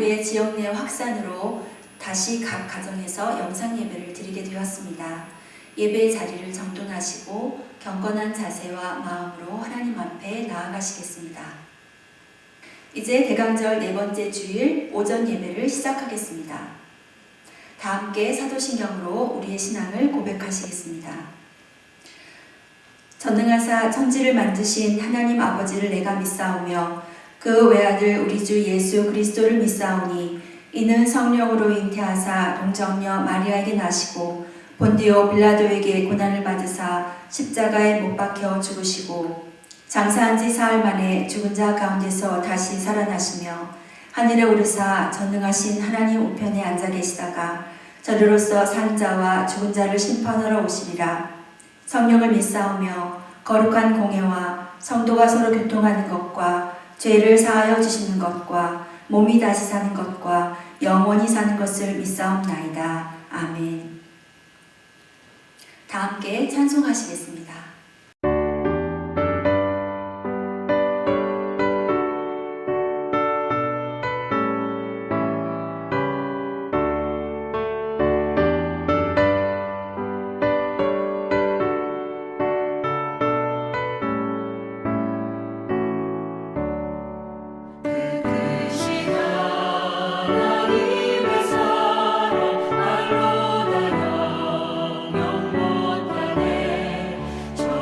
우리의 지역 내 확산으로 다시 각 가정에서 영상 예배를 드리게 되었습니다. 예배의 자리를 정돈하시고 경건한 자세와 마음으로 하나님 앞에 나아가시겠습니다. 이제 대강절 네 번째 주일 오전 예배를 시작하겠습니다. 다 함께 사도신경으로 우리의 신앙을 고백하시겠습니다. 전능하사 천지를 만드신 하나님 아버지를 내가 믿사오며 그 외아들 우리 주 예수 그리스도를 믿사오니 이는 성령으로 잉태하사 동정녀 마리아에게 나시고 본디오 빌라도에게 고난을 받으사 십자가에 못 박혀 죽으시고 장사한 지 사흘 만에 죽은 자 가운데서 다시 살아나시며 하늘에 오르사 전능하신 하나님 우편에 앉아 계시다가 저리로서 사는 자와 죽은 자를 심판하러 오시리라. 성령을 믿사오며 거룩한 공예와 성도가 서로 교통하는 것과 죄를 사하여 주시는 것과 몸이 다시 사는 것과 영원히 사는 것을 믿사옵나이다. 아멘. 다 함께 찬송하시겠습니다. 저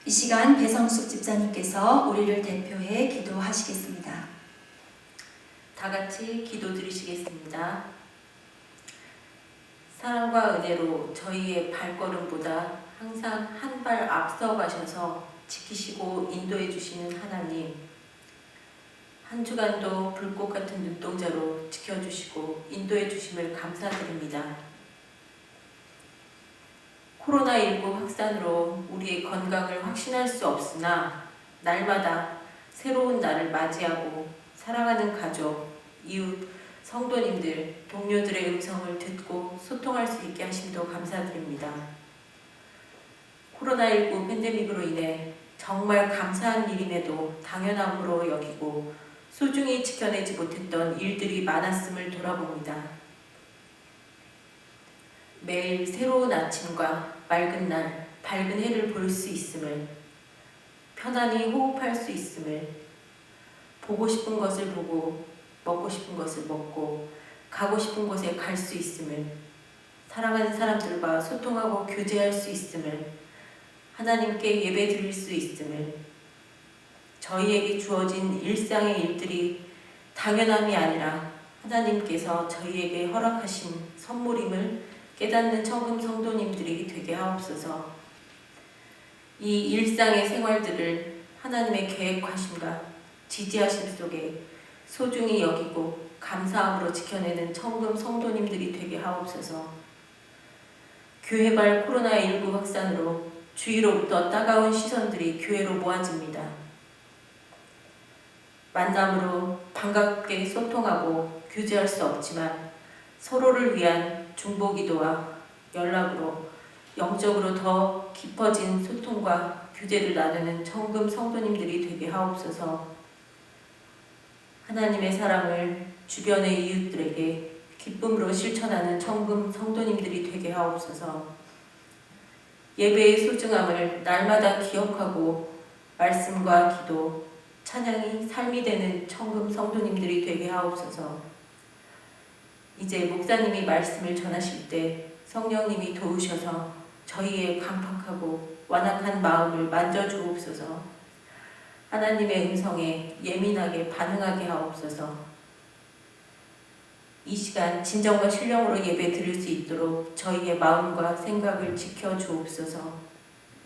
이 시간 배성숙 집사님께서 우리를 대표해 기도하시겠습니다. 다 같이 기도드리시겠습니다. 사랑과 은혜로 저희의 발걸음보다 항상 한 발 앞서 가셔서 지키시고 인도해 주시는 하나님, 한 주간도 불꽃 같은 눈동자로 지켜주시고 인도해 주심을 감사드립니다. 코로나19 확산으로 우리의 건강을 확신할 수 없으나 날마다 새로운 날을 맞이하고 사랑하는 가족, 이웃, 성도님들, 동료들의 음성을 듣고 소통할 수 있게 하심도 감사드립니다. 코로나19 팬데믹으로 인해 정말 감사한 일임에도 당연함으로 여기고 소중히 지켜내지 못했던 일들이 많았음을 돌아봅니다. 매일 새로운 아침과 맑은 날, 밝은 해를 볼 수 있음을, 편안히 호흡할 수 있음을, 보고 싶은 것을 보고 먹고 싶은 것을 먹고 가고 싶은 곳에 갈 수 있음을, 사랑하는 사람들과 소통하고 교제할 수 있음을, 하나님께 예배 드릴 수 있음을, 저희에게 주어진 일상의 일들이 당연함이 아니라 하나님께서 저희에게 허락하신 선물임을 깨닫는 청금 성도님들이 되게 하옵소서. 이 일상의 생활들을 하나님의 계획하심과 지지하심 속에 소중히 여기고 감사함으로 지켜내는 청금 성도님들이 되게 하옵소서. 교회발 코로나19 확산으로 주위로부터 따가운 시선들이 교회로 모아집니다. 만남으로 반갑게 소통하고 교제할 수 없지만 서로를 위한 중보기도와 연락으로 영적으로 더 깊어진 소통과 교제를 나누는 청금 성도님들이 되게 하옵소서. 하나님의 사랑을 주변의 이웃들에게 기쁨으로 실천하는 청금 성도님들이 되게 하옵소서. 예배의 소중함을 날마다 기억하고 말씀과 기도, 찬양이 삶이 되는 청금 성도님들이 되게 하옵소서. 이제 목사님이 말씀을 전하실 때 성령님이 도우셔서 저희의 강팍하고 완악한 마음을 만져주옵소서. 하나님의 음성에 예민하게 반응하게 하옵소서. 이 시간 진정과 신령으로 예배 드릴 수 있도록 저희의 마음과 생각을 지켜주옵소서.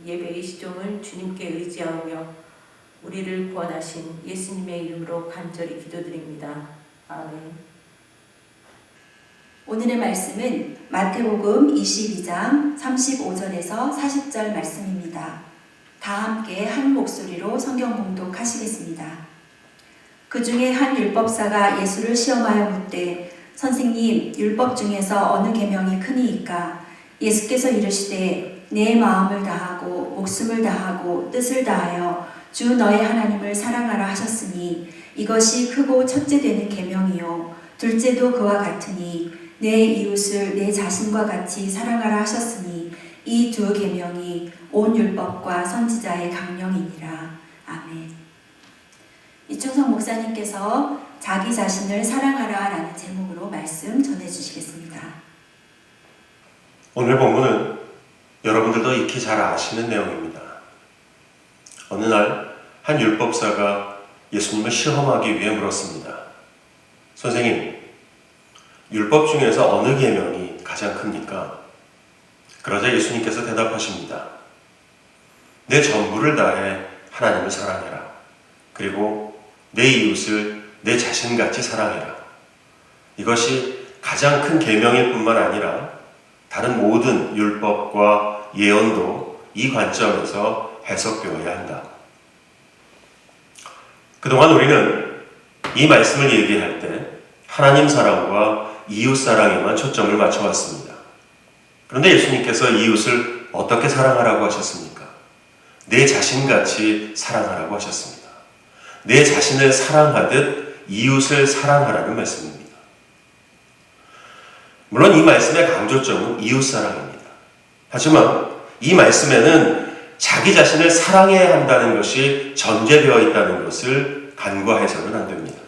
예배의 시종을 주님께 의지하며 우리를 구원하신 예수님의 이름으로 간절히 기도드립니다. 아멘. 오늘의 말씀은 마태복음 22장 35절에서 40절 말씀입니다. 다 함께 한 목소리로 성경 봉독하시겠습니다. 그 중에 한 율법사가 예수를 시험하여 묻되 선생님, 율법 중에서 어느 계명이 크니이까? 예수께서 이르시되 내 마음을 다하고 목숨을 다하고 뜻을 다하여 주 너의 하나님을 사랑하라 하셨으니 이것이 크고 첫째 되는 계명이요 둘째도 그와 같으니 내 이웃을 내 자신과 같이 사랑하라 하셨으니 이 두 계명이 온 율법과 선지자의 강령이니라. 아멘. 이충성 목사님께서 자기 자신을 사랑하라 라는 제목으로 말씀 전해주시겠습니다. 오늘 본문은 여러분들도 익히 잘 아시는 내용입니다. 어느 날 한 율법사가 예수님을 시험하기 위해 물었습니다. 선생님, 율법 중에서 어느 계명이 가장 큽니까? 그러자 예수님께서 대답하십니다. 내 전부를 다해 하나님을 사랑해라. 그리고 내 이웃을 내 자신같이 사랑해라. 이것이 가장 큰 계명일 뿐만 아니라 다른 모든 율법과 예언도 이 관점에서 해석되어야 한다. 그동안 우리는 이 말씀을 얘기할 때 하나님 사랑과 이웃 사랑에만 초점을 맞춰왔습니다. 그런데 예수님께서 이웃을 어떻게 사랑하라고 하셨습니까? 내 자신같이 사랑하라고 하셨습니다. 내 자신을 사랑하듯 이웃을 사랑하라는 말씀입니다. 물론 이 말씀의 강조점은 이웃 사랑입니다. 하지만 이 말씀에는 자기 자신을 사랑해야 한다는 것이 전제되어 있다는 것을 간과해서는 안 됩니다.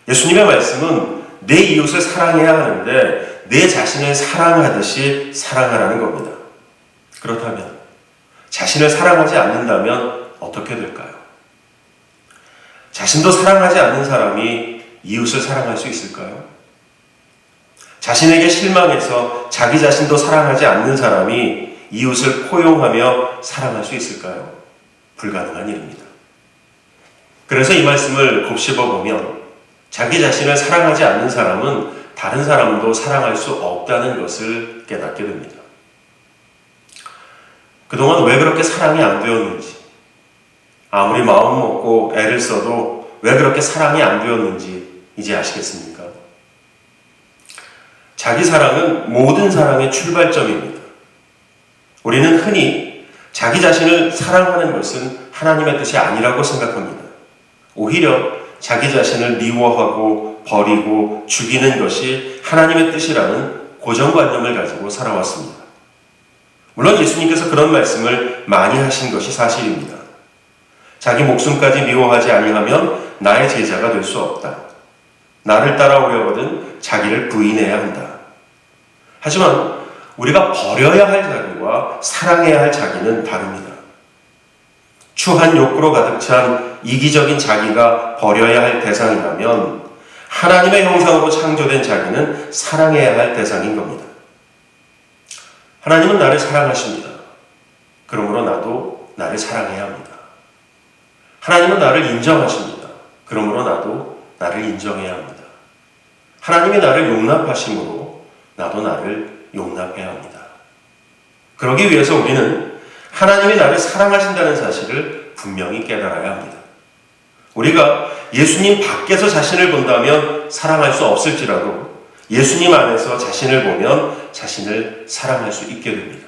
예수님의 말씀은 내 이웃을 사랑해야 하는데 내 자신을 사랑하듯이 사랑하라는 겁니다. 그렇다면 자신을 사랑하지 않는다면 어떻게 될까요? 자신도 사랑하지 않는 사람이 이웃을 사랑할 수 있을까요? 자신에게 실망해서 자기 자신도 사랑하지 않는 사람이 이웃을 포용하며 사랑할 수 있을까요? 불가능한 일입니다. 그래서 이 말씀을 곱씹어 보면 자기 자신을 사랑하지 않는 사람은 다른 사람도 사랑할 수 없다는 것을 깨닫게 됩니다. 그동안 왜 그렇게 사랑이 안 되었는지, 아무리 마음 먹고 애를 써도 왜 그렇게 사랑이 안 되었는지 이제 아시겠습니까? 자기 사랑은 모든 사랑의 출발점입니다. 우리는 흔히 자기 자신을 사랑하는 것은 하나님의 뜻이 아니라고 생각합니다. 오히려 자기 자신을 미워하고 버리고 죽이는 것이 하나님의 뜻이라는 고정관념을 가지고 살아왔습니다. 물론 예수님께서 그런 말씀을 많이 하신 것이 사실입니다. 자기 목숨까지 미워하지 아니하면 나의 제자가 될 수 없다. 나를 따라오려거든 자기를 부인해야 한다. 하지만 우리가 버려야 할 자기와 사랑해야 할 자기는 다릅니다. 추한 욕구로 가득 찬 이기적인 자기가 버려야 할 대상이라면 하나님의 형상으로 창조된 자기는 사랑해야 할 대상인 겁니다. 하나님은 나를 사랑하십니다. 그러므로 나도 나를 사랑해야 합니다. 하나님은 나를 인정하십니다. 그러므로 나도 나를 인정해야 합니다. 하나님이 나를 용납하심으로 나도 나를 용납해야 합니다. 그러기 위해서 우리는 하나님이 나를 사랑하신다는 사실을 분명히 깨달아야 합니다. 우리가 예수님 밖에서 자신을 본다면 사랑할 수 없을지라도 예수님 안에서 자신을 보면 자신을 사랑할 수 있게 됩니다.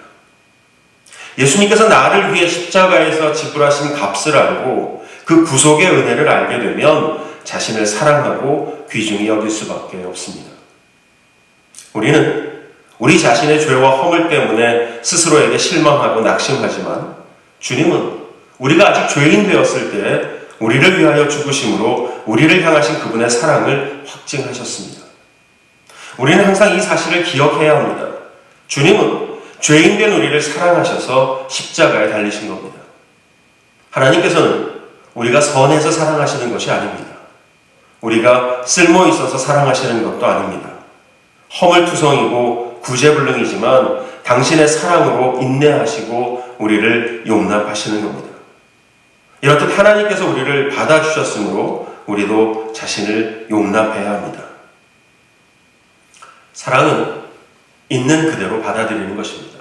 예수님께서 나를 위해 십자가에서 지불하신 값을 알고 그 구속의 은혜를 알게 되면 자신을 사랑하고 귀중히 여길 수밖에 없습니다. 우리는 우리 자신의 죄와 허물 때문에 스스로에게 실망하고 낙심하지만 주님은 우리가 아직 죄인 되었을 때 우리를 위하여 죽으심으로 우리를 향하신 그분의 사랑을 확증하셨습니다. 우리는 항상 이 사실을 기억해야 합니다. 주님은 죄인된 우리를 사랑하셔서 십자가에 달리신 겁니다. 하나님께서는 우리가 선해서 사랑하시는 것이 아닙니다. 우리가 쓸모 있어서 사랑하시는 것도 아닙니다. 허물투성이고 구제불능이지만 당신의 사랑으로 인내하시고 우리를 용납하시는 겁니다. 이렇듯 하나님께서 우리를 받아주셨으므로 우리도 자신을 용납해야 합니다. 사랑은 있는 그대로 받아들이는 것입니다.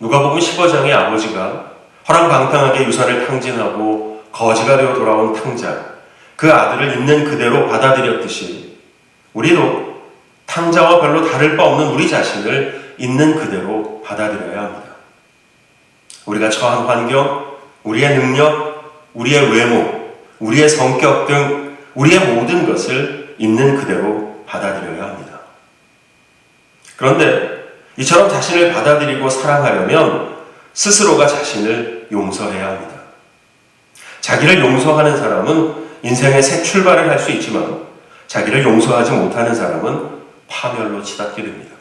누가복음 15장의 아버지가 허랑방탕하게 유산을 탕진하고 거지가 되어 돌아온 탕자, 그 아들을 있는 그대로 받아들였듯이 우리도 탕자와 별로 다를 바 없는 우리 자신을 있는 그대로 받아들여야 합니다. 우리가 처한 환경, 우리의 능력, 우리의 외모, 우리의 성격 등 우리의 모든 것을 있는 그대로 받아들여야 합니다. 그런데 이처럼 자신을 받아들이고 사랑하려면 스스로가 자신을 용서해야 합니다. 자기를 용서하는 사람은 인생의 새 출발을 할 수 있지만 자기를 용서하지 못하는 사람은 파멸로 치닫게 됩니다.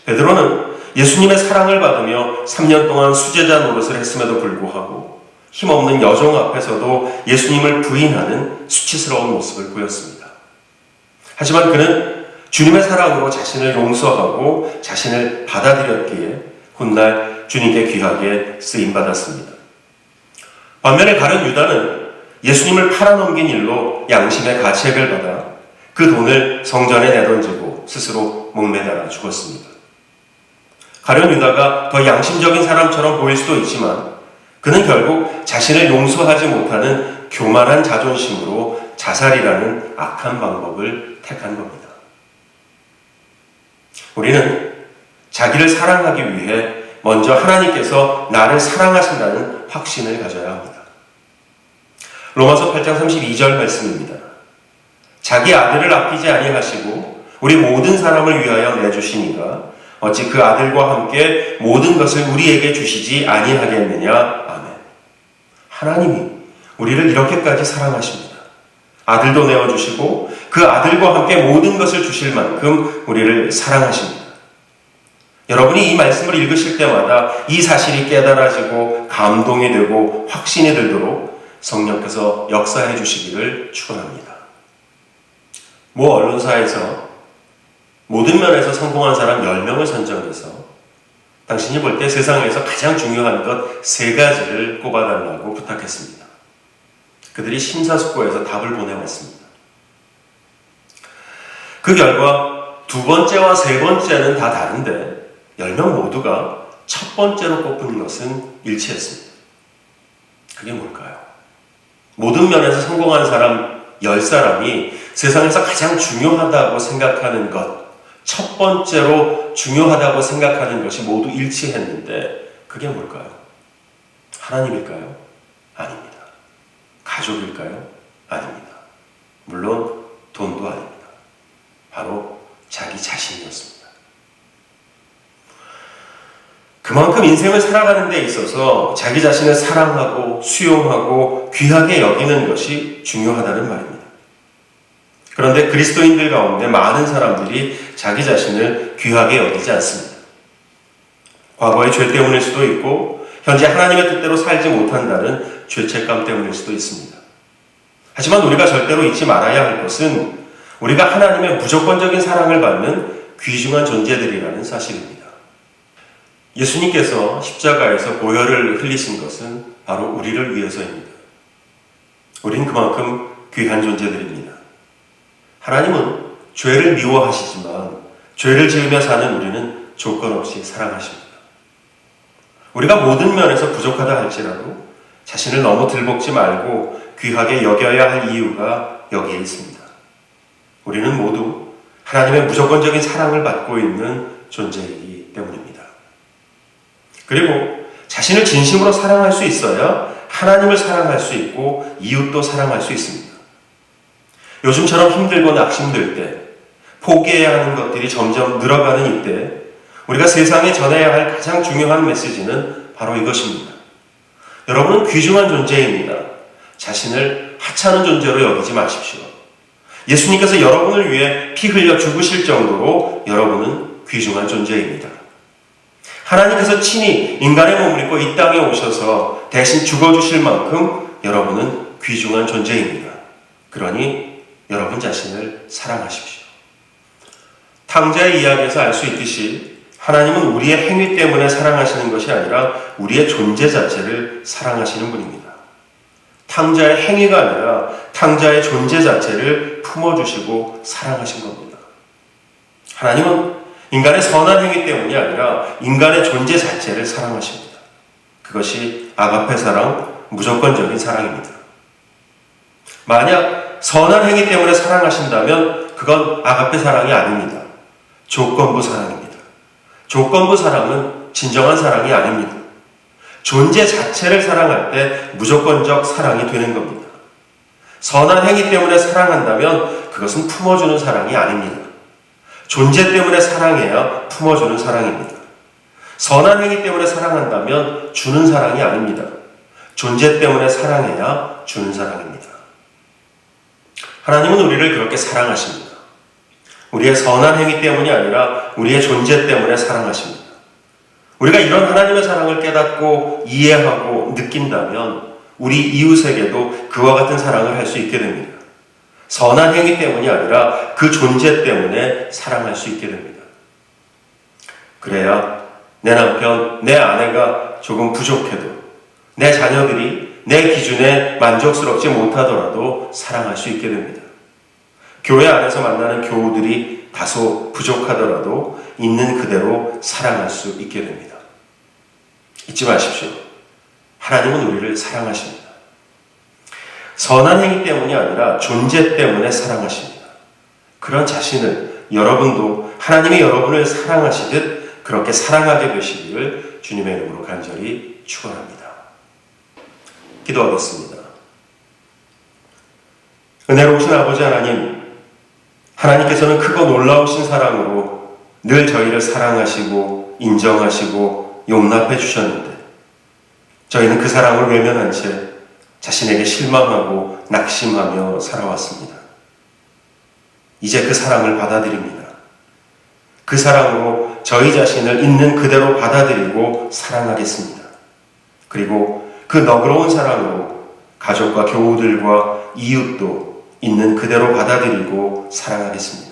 베드로는 예수님의 사랑을 받으며 3년 동안 수제자 노릇을 했음에도 불구하고 힘없는 여종 앞에서도 예수님을 부인하는 수치스러운 모습을 보였습니다. 하지만 그는 주님의 사랑으로 자신을 용서하고 자신을 받아들였기에 훗날 주님께 귀하게 쓰임받았습니다. 반면에 가룟 유다는 예수님을 팔아넘긴 일로 양심의 가책을 받아 그 돈을 성전에 내던지고 스스로 목매달아 죽었습니다. 가룟 유다가 더 양심적인 사람처럼 보일 수도 있지만 그는 결국 자신을 용서하지 못하는 교만한 자존심으로 자살이라는 악한 방법을 택한 겁니다. 우리는 자기를 사랑하기 위해 먼저 하나님께서 나를 사랑하신다는 확신을 가져야 합니다. 로마서 8장 32절 말씀입니다. 자기 아들을 아끼지 아니하시고 우리 모든 사람을 위하여 내주시니가 어찌 그 아들과 함께 모든 것을 우리에게 주시지 아니하겠느냐. 아멘. 하나님이 우리를 이렇게까지 사랑하십니다. 아들도 내어주시고 그 아들과 함께 모든 것을 주실 만큼 우리를 사랑하십니다. 여러분이 이 말씀을 읽으실 때마다 이 사실이 깨달아지고 감동이 되고 확신이 들도록 성령께서 역사해 주시기를 축원합니다. 모 언론사에서 모든 면에서 성공한 사람 10명을 선정해서 당신이 볼 때 세상에서 가장 중요한 것 3가지를 꼽아달라고 부탁했습니다. 그들이 심사숙고해서 답을 보내왔습니다. 그 결과 2번째와 3번째는 다 다른데 10명 모두가 첫 번째로 꼽은 것은 일치했습니다. 그게 뭘까요? 모든 면에서 성공한 사람 10사람이 세상에서 가장 중요하다고 생각하는 것, 첫 번째로 중요하다고 생각하는 것이 모두 일치했는데 그게 뭘까요? 하나님일까요? 아닙니다. 가족일까요? 아닙니다. 물론 돈도 아닙니다. 바로 자기 자신이었습니다. 그만큼 인생을 살아가는 데 있어서 자기 자신을 사랑하고 수용하고 귀하게 여기는 것이 중요하다는 말입니다. 그런데 그리스도인들 가운데 많은 사람들이 자기 자신을 귀하게 여기지 않습니다. 과거의 죄 때문일 수도 있고 현재 하나님의 뜻대로 살지 못한다는 죄책감 때문일 수도 있습니다. 하지만 우리가 절대로 잊지 말아야 할 것은 우리가 하나님의 무조건적인 사랑을 받는 귀중한 존재들이라는 사실입니다. 예수님께서 십자가에서 보혈을 흘리신 것은 바로 우리를 위해서입니다. 우린 그만큼 귀한 존재들입니다. 하나님은 죄를 미워하시지만 죄를 지으며 사는 우리는 조건 없이 사랑하십니다. 우리가 모든 면에서 부족하다 할지라도 자신을 너무 들볶지 말고 귀하게 여겨야 할 이유가 여기에 있습니다. 우리는 모두 하나님의 무조건적인 사랑을 받고 있는 존재이기 때문입니다. 그리고 자신을 진심으로 사랑할 수 있어야 하나님을 사랑할 수 있고 이웃도 사랑할 수 있습니다. 요즘처럼 힘들고 낙심될 때, 포기해야 하는 것들이 점점 늘어가는 이때 우리가 세상에 전해야 할 가장 중요한 메시지는 바로 이것입니다. 여러분은 귀중한 존재입니다. 자신을 하찮은 존재로 여기지 마십시오. 예수님께서 여러분을 위해 피 흘려 죽으실 정도로 여러분은 귀중한 존재입니다. 하나님께서 친히 인간의 몸을 입고 이 땅에 오셔서 대신 죽어주실 만큼 여러분은 귀중한 존재입니다. 그러니 여러분 자신을 사랑하십시오. 탕자의 이야기에서 알 수 있듯이 하나님은 우리의 행위 때문에 사랑하시는 것이 아니라 우리의 존재 자체를 사랑하시는 분입니다. 탕자의 행위가 아니라 탕자의 존재 자체를 품어주시고 사랑하신 겁니다. 하나님은 인간의 선한 행위 때문이 아니라 인간의 존재 자체를 사랑하십니다. 그것이 아가페 사랑, 무조건적인 사랑입니다. 만약 선한 행위 때문에 사랑하신다면 그건 아가페 사랑이 아닙니다. 조건부 사랑입니다. 조건부 사랑은 진정한 사랑이 아닙니다. 존재 자체를 사랑할 때 무조건적 사랑이 되는 겁니다. 선한 행위 때문에 사랑한다면 그것은 품어주는 사랑이 아닙니다. 존재 때문에 사랑해야 품어주는 사랑입니다. 선한 행위 때문에 사랑한다면 주는 사랑이 아닙니다. 존재 때문에 사랑해야 주는 사랑입니다. 하나님은 우리를 그렇게 사랑하십니다. 우리의 선한 행위 때문이 아니라 우리의 존재 때문에 사랑하십니다. 우리가 이런 하나님의 사랑을 깨닫고 이해하고 느낀다면 우리 이웃에게도 그와 같은 사랑을 할 수 있게 됩니다. 선한 행위 때문이 아니라 그 존재 때문에 사랑할 수 있게 됩니다. 그래야 내 남편, 내 아내가 조금 부족해도 내 자녀들이 내 기준에 만족스럽지 못하더라도 사랑할 수 있게 됩니다. 교회 안에서 만나는 교우들이 다소 부족하더라도 있는 그대로 사랑할 수 있게 됩니다. 잊지 마십시오. 하나님은 우리를 사랑하십니다. 선한 행위 때문이 아니라 존재 때문에 사랑하십니다. 그런 자신을 여러분도 하나님이 여러분을 사랑하시듯 그렇게 사랑하게 되시기를 주님의 이름으로 간절히 축원합니다. 기도하겠습니다. 은혜로우신 아버지 하나님, 하나님께서는 크고 놀라우신 사랑으로 늘 저희를 사랑하시고 인정하시고 용납해 주셨는데 저희는 그 사랑을 외면한 채 자신에게 실망하고 낙심하며 살아왔습니다. 이제 그 사랑을 받아들입니다. 그 사랑으로 저희 자신을 있는 그대로 받아들이고 사랑하겠습니다. 그리고 그 너그러운 사랑으로 가족과 교우들과 이웃도 있는 그대로 받아들이고 사랑하겠습니다.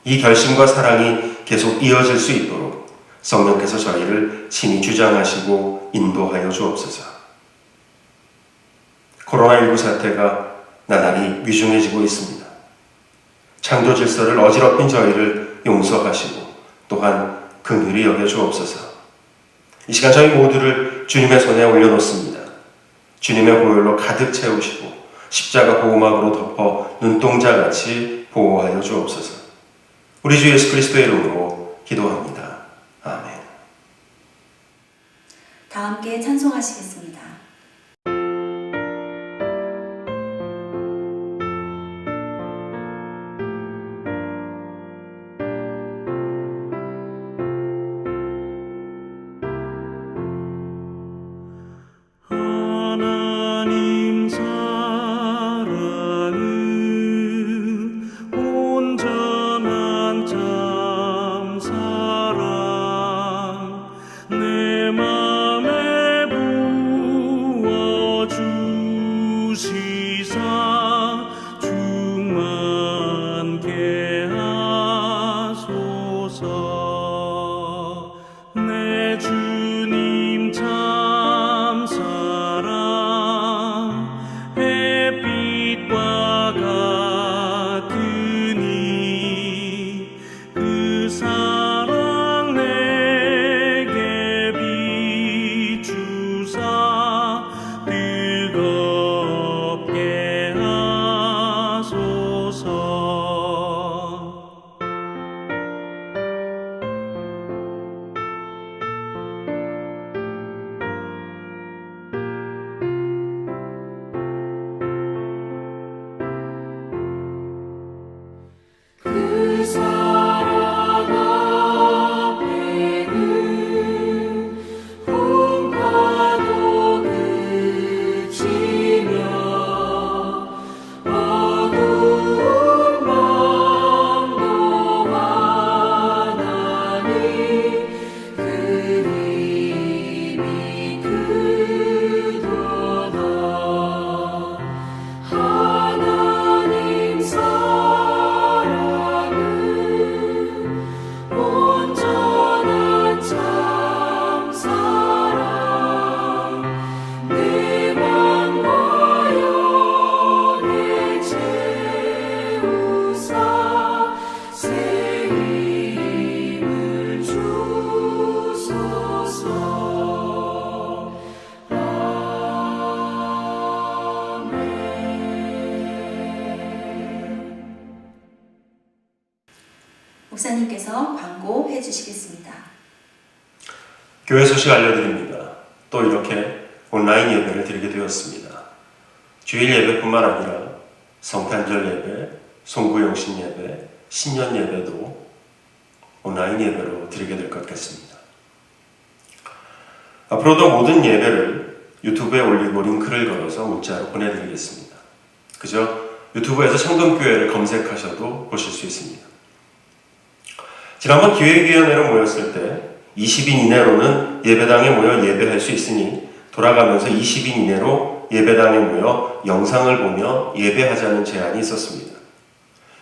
이 결심과 사랑이 계속 이어질 수 있도록 성령께서 저희를 친히 주장하시고 인도하여 주옵소서. 코로나19 사태가 나날이 위중해지고 있습니다. 창조 질서를 어지럽힌 저희를 용서하시고 또한 긍휼히 여겨 주옵소서. 이 시간 저희 모두를 주님의 손에 올려놓습니다. 주님의 보혈로 가득 채우시고 십자가 보호막으로 덮어 눈동자같이 보호하여 주옵소서. 우리 주 예수 그리스도의 이름으로 기도합니다. 아멘. 다 함께 찬송하시겠습니다. 하나님 사랑은 온전한 참 사랑 내 맘에 부어주시사 충만케 하소서. 내 주님 참 사랑 햇빛과 같으니 그 사랑 내게 비추사 뜨겁게 하소서. 그 사랑 앞에는 풍파도 그치며 어두운 밤도 환하니 그 힘이 크도다. 하나님 사랑은 온전한 참 사랑 내 맘과 영에 채우사 새 힘을 주소서. 목사님께서 광고해 주시겠습니다. 교회 소식 알려드립니다. 또 이렇게 온라인 예배를 드리게 되었습니다. 주일 예배뿐만 아니라 성탄절 예배, 송구영신 예배, 신년 예배도 온라인 예배로 드리게 될 것 같습니다. 앞으로도 모든 예배를 유튜브에 올리고 링크를 걸어서 문자로 보내드리겠습니다. 그저 유튜브에서 청금교회를 검색하셔도 보실 수 있습니다. 지난번 기획위원회로 모였을 때 20인 이내로는 예배당에 모여 예배할 수 있으니 돌아가면서 20인 이내로 예배당에 모여 영상을 보며 예배하자는 제안이 있었습니다.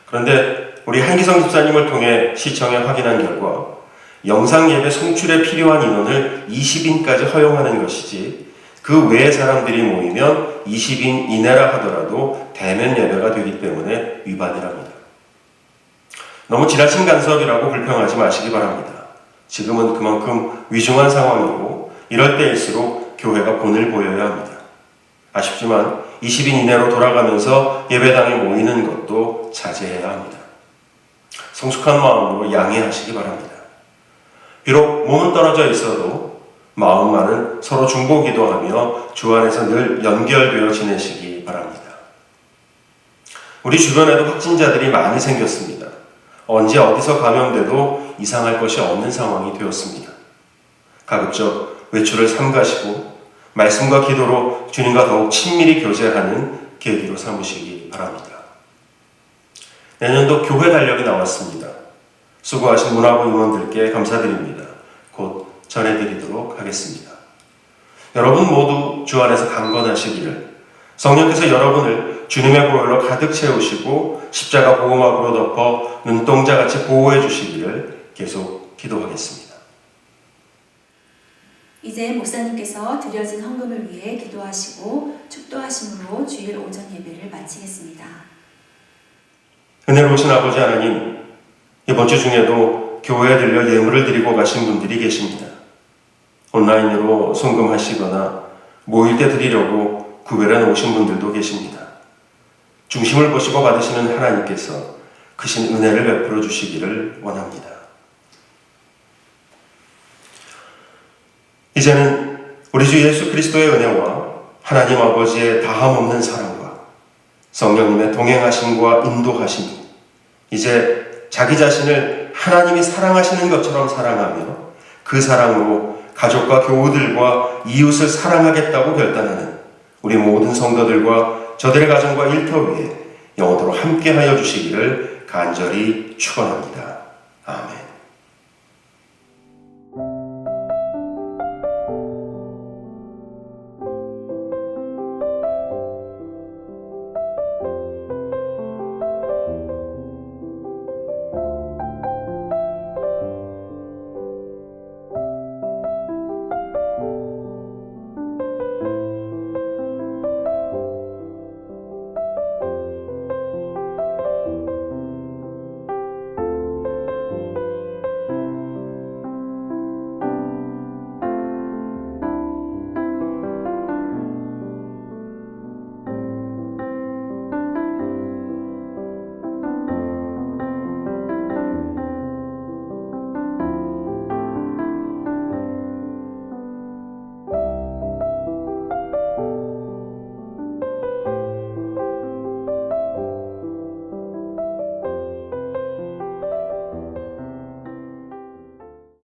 그런데 우리 한기성 집사님을 통해 시청에 확인한 결과 영상 예배 송출에 필요한 인원을 20인까지 허용하는 것이지 그 외의 사람들이 모이면 20인 이내라 하더라도 대면 예배가 되기 때문에 위반이랍니다. 너무 지나친 간섭이라고 불평하지 마시기 바랍니다. 지금은 그만큼 위중한 상황이고 이럴 때일수록 교회가 본을 보여야 합니다. 아쉽지만 20인 이내로 돌아가면서 예배당에 모이는 것도 자제해야 합니다. 성숙한 마음으로 양해하시기 바랍니다. 비록 몸은 떨어져 있어도 마음만은 서로 중보기도하며 주 안에서 늘 연결되어 지내시기 바랍니다. 우리 주변에도 확진자들이 많이 생겼습니다. 언제 어디서 감염돼도 이상할 것이 없는 상황이 되었습니다. 가급적 외출을 삼가시고 말씀과 기도로 주님과 더욱 친밀히 교제하는 계기로 삼으시기 바랍니다. 내년도 교회 달력이 나왔습니다. 수고하신 문화부 임원들께 감사드립니다. 곧 전해드리도록 하겠습니다. 여러분 모두 주 안에서 강건하시기를, 성령께서 여러분을 주님의 보혈로 가득 채우시고 십자가 보호막으로 덮어 눈동자같이 보호해 주시기를 계속 기도하겠습니다. 이제 목사님께서 드려진 헌금을 위해 기도하시고 축도하심으로 주일 오전 예배를 마치겠습니다. 은혜로우신 아버지 하나님, 이번 주 중에도 교회에 들려 예물을 드리고 가신 분들이 계십니다. 온라인으로 송금하시거나 모일 때 드리려고 구별해 놓으신 분들도 계십니다. 중심을 보시고 받으시는 하나님께서 크신 은혜를 베풀어 주시기를 원합니다. 이제는 우리 주 예수 그리스도의 은혜와 하나님 아버지의 다함없는 사랑과 성령님의 동행하심과 인도하심이 이제 자기 자신을 하나님이 사랑하시는 것처럼 사랑하며 그 사랑으로 가족과 교우들과 이웃을 사랑하겠다고 결단하는 우리 모든 성도들과 저들의 가정과 일터 위에 영원토록 함께하여 주시기를 간절히 축원합니다. 아멘.